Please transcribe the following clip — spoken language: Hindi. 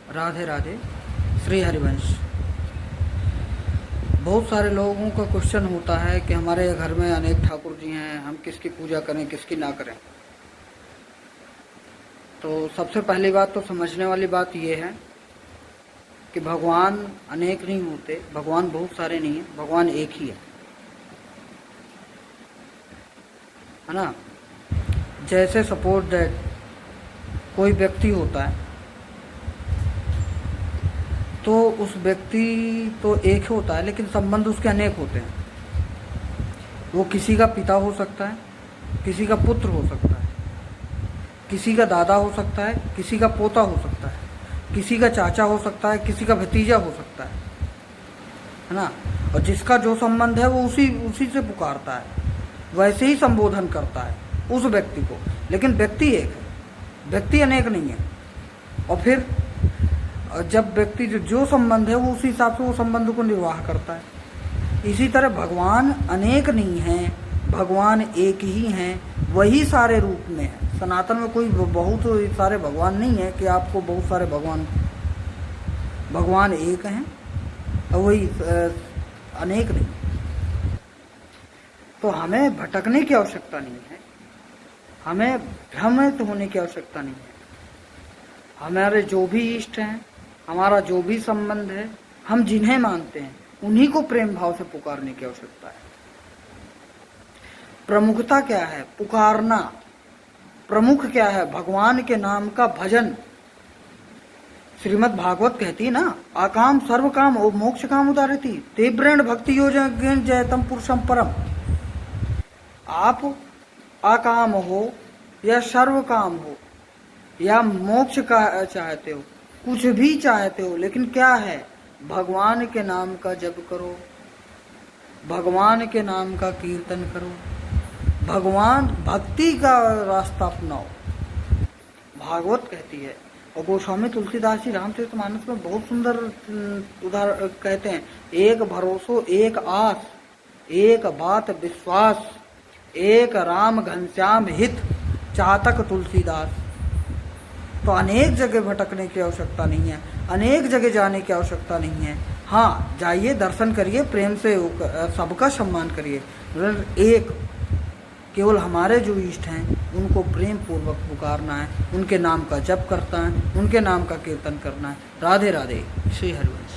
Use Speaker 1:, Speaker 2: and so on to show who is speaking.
Speaker 1: राधे राधे। श्री हरिवंश। बहुत सारे लोगों का क्वेश्चन होता है कि हमारे घर में अनेक ठाकुर जी हैं, हम किसकी पूजा करें किसकी ना करें। तो सबसे पहली बात तो समझने वाली बात यह है कि भगवान अनेक नहीं होते, भगवान बहुत सारे नहीं है, भगवान एक ही है ना। जैसे सपोज दैट कोई व्यक्ति होता है तो उस व्यक्ति तो एक होता है लेकिन संबंध उसके अनेक होते हैं। वो किसी का पिता हो सकता है, किसी का पुत्र हो सकता है, किसी का दादा हो सकता है, किसी का पोता हो सकता है, किसी का चाचा हो सकता है, किसी का भतीजा हो सकता है ना। और जिसका जो संबंध है वो उसी से पुकारता है, वैसे ही संबोधन करता है उस व्यक्ति को। लेकिन व्यक्ति एक है, व्यक्ति अनेक नहीं है। और फिर जब व्यक्ति जो संबंध है वो उसी हिसाब से वो संबंध को निर्वाह करता है। इसी तरह भगवान अनेक नहीं हैं, भगवान एक ही हैं, वही सारे रूप में है। सनातन में कोई बहुत सारे भगवान नहीं है कि आपको बहुत सारे भगवान एक हैं और वही अनेक नहीं। तो हमें भटकने की आवश्यकता नहीं है, हमें भ्रमित होने की आवश्यकता नहीं है। हमारे जो भी इष्ट हैं, हमारा जो भी संबंध है, हम जिन्हें मानते हैं उन्हीं को प्रेम भाव से पुकारने की आवश्यकता है। प्रमुखता क्या है? पुकारना। प्रमुख क्या है? भगवान के नाम का भजन। श्रीमद् भागवत कहती है ना, आकाम सर्व काम और मोक्ष काम उदारती तेव्रेण भक्ति योजन जयतम पुरुषम परम। आप आकाम हो या सर्व काम हो या मोक्ष का चाहते हो, कुछ भी चाहते हो, लेकिन क्या है? भगवान के नाम का जप करो, भगवान के नाम का कीर्तन करो, भगवान भक्ति का रास्ता अपनाओ। भागवत कहती है। और गोस्वामी तुलसीदास जी रामचरितमानस में बहुत सुंदर उदाहरण कहते हैं, एक भरोसो एक आस, एक बात विश्वास, एक राम घनश्याम हित चातक तुलसीदास। तो अनेक जगह भटकने की आवश्यकता नहीं है, अनेक जगह जाने की आवश्यकता नहीं है। हाँ, जाइए, दर्शन करिए, प्रेम से सबका सम्मान करिए। एक केवल हमारे जो इष्ट हैं उनको प्रेम पूर्वक पुकारना है, उनके नाम का जप करना है, उनके नाम का कीर्तन करना है। राधे राधे। श्री हरिवंश।